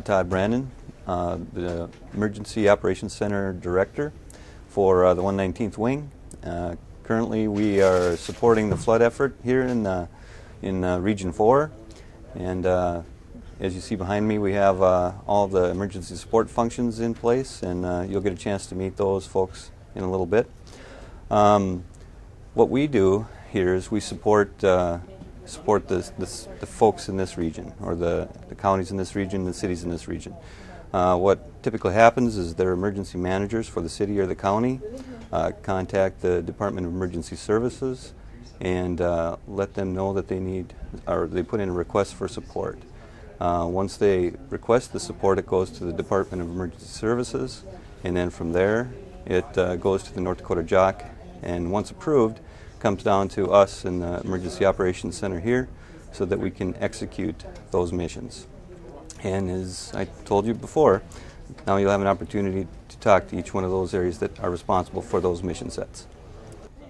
Todd Brandon, the Emergency Operations Center Director for the 119th Wing. Currently we are supporting the flood effort here in Region 4, and as you see behind me we have all the emergency support functions in place, and you'll get a chance to meet those folks in a little bit. What we do here is we support the folks in this region, or the counties in this region, the cities in this region. What typically happens is their emergency managers for the city or the county contact the Department of Emergency Services and let them know that they need, or they put in a request for support. Once they request the support, it goes to the Department of Emergency Services, and then from there it goes to the North Dakota JOC, and once approved, comes down to us in the Emergency Operations Center here so that we can execute those missions. And as I told you before, now you'll have an opportunity to talk to each one of those areas that are responsible for those mission sets.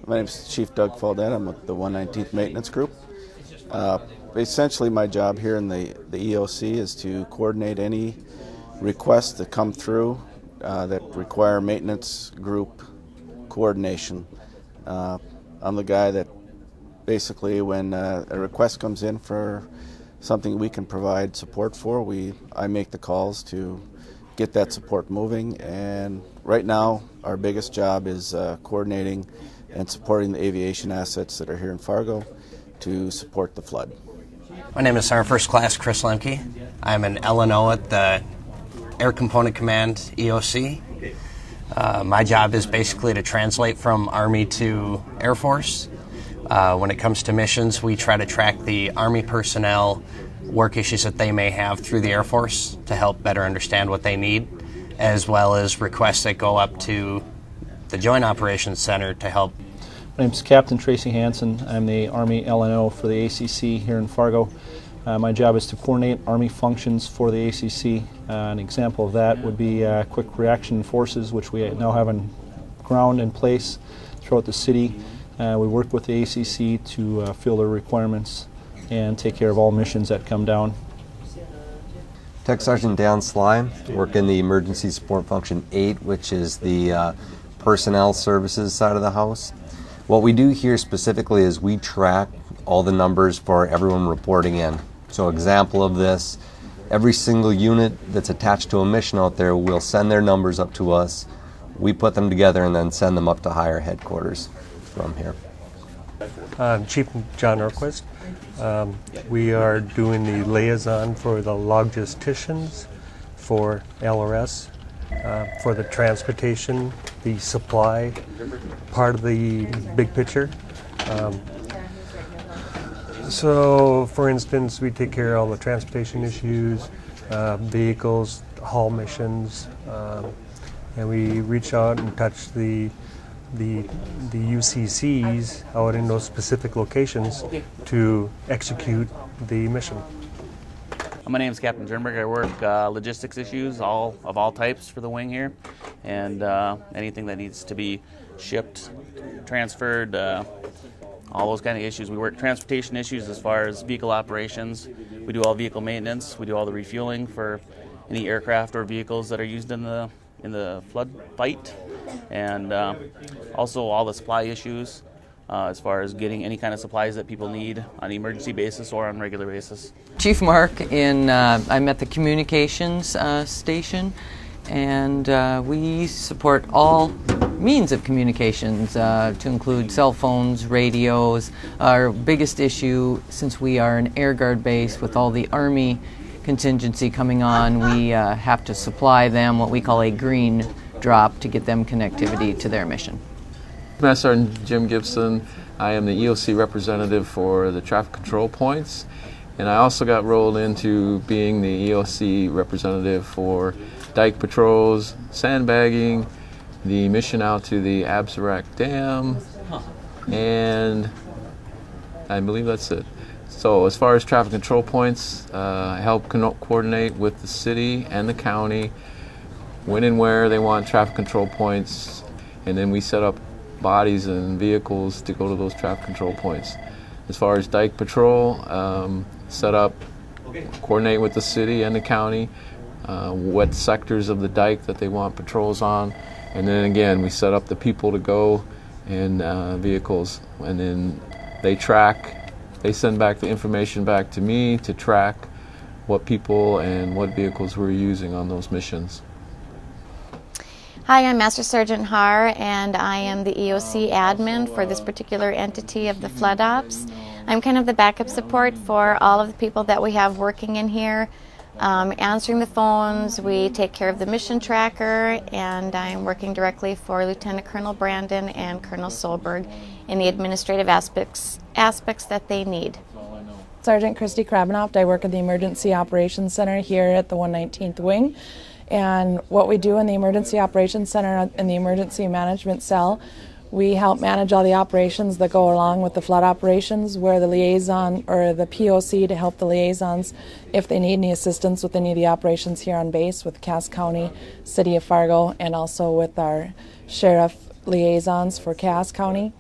My name is Chief Doug Faldet. I'm with the 119th Maintenance Group. Essentially my job here in the EOC is to coordinate any requests that come through that require maintenance group coordination. I'm the guy that basically, when a request comes in for something we can provide support for, I make the calls to get that support moving. And right now our biggest job is coordinating and supporting the aviation assets that are here in Fargo to support the flood. My name is Sergeant First Class Chris Lemke. I'm an LNO at the Air Component Command EOC. My job is basically to translate from Army to Air Force. When it comes to missions, we try to track the Army personnel work issues that they may have through the Air Force to help better understand what they need, as well as requests that go up to the Joint Operations Center to help. My name is Captain Tracy Hansen. I'm the Army LNO for the ACC here in Fargo. My job is to coordinate Army functions for the ACC. An example of that would be quick reaction forces, which we now have on ground in place throughout the city. We work with the ACC to fill their requirements and take care of all missions that come down. Tech Sergeant Dan Sly, work in the Emergency Support Function 8, which is the personnel services side of the house. What we do here specifically is we track all the numbers for everyone reporting in. So example of this, every single unit that's attached to a mission out there will send their numbers up to us. We put them together and then send them up to higher headquarters from here. Chief John Orquist. We are doing the liaison for the logisticians for LRS, for the transportation, the supply part of the big picture. So, for instance, we take care of all the transportation issues, vehicles, haul missions, and we reach out and touch the UCCs out in those specific locations to execute the mission. My name is Captain Jernberg. I work logistics issues of all types for the wing here, and anything that needs to be shipped, transferred, all those kind of issues. We work transportation issues as far as vehicle operations. We do all vehicle maintenance. We do all the refueling for any aircraft or vehicles that are used in the flood fight, and also all the supply issues as far as getting any kind of supplies that people need on an emergency basis or on a regular basis. Chief Mark, I'm at the communications station, and we support all means of communications to include cell phones, radios. Our biggest issue, since we are an Air Guard base with all the Army contingency coming on, we have to supply them what we call a green drop to get them connectivity to their mission. Master Sgt. Jim Gibson. I am the EOC representative for the traffic control points, and I also got rolled into being the EOC representative for dike patrols, sandbagging, the mission out to the Absarac Dam, and I believe that's it. So as far as traffic control points, I help coordinate with the city and the county when and where they want traffic control points, and then we set up bodies and vehicles to go to those traffic control points. As far as dike patrol, set up, coordinate with the city and the county, what sectors of the dike that they want patrols on, and then again we set up the people to go and vehicles, and then they track, they send back the information back to me to track what people and what vehicles we're using on those missions. Hi, I'm Master Sgt. Har, and I am the EOC admin for this particular entity of the flood ops. I'm kind of the backup support for all of the people that we have working in here, answering the phones. We take care of the mission tracker, and I'm working directly for Lieutenant Colonel Brandon and Colonel Solberg in the administrative aspects that they need. Sergeant Christy Krabenoft. I work at the Emergency Operations Center here at the 119th Wing. And what we do in the Emergency Operations Center in the Emergency Management Cell, we help manage all the operations that go along with the flood operations. We're the liaison, or the POC, to help the liaisons if they need any assistance with any of the operations here on base with Cass County, City of Fargo, and also with our sheriff liaisons for Cass County.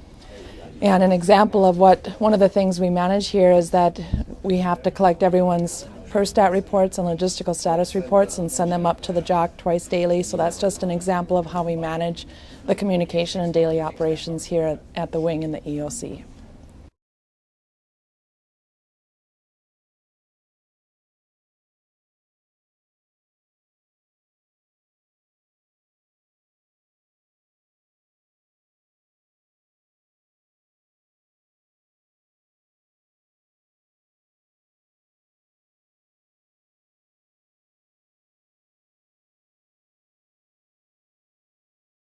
And an example of one of the things we manage here is that we have to collect everyone's per-stat reports and logistical status reports and send them up to the JOC twice daily. So that's just an example of how we manage the communication and daily operations here at the wing in the EOC.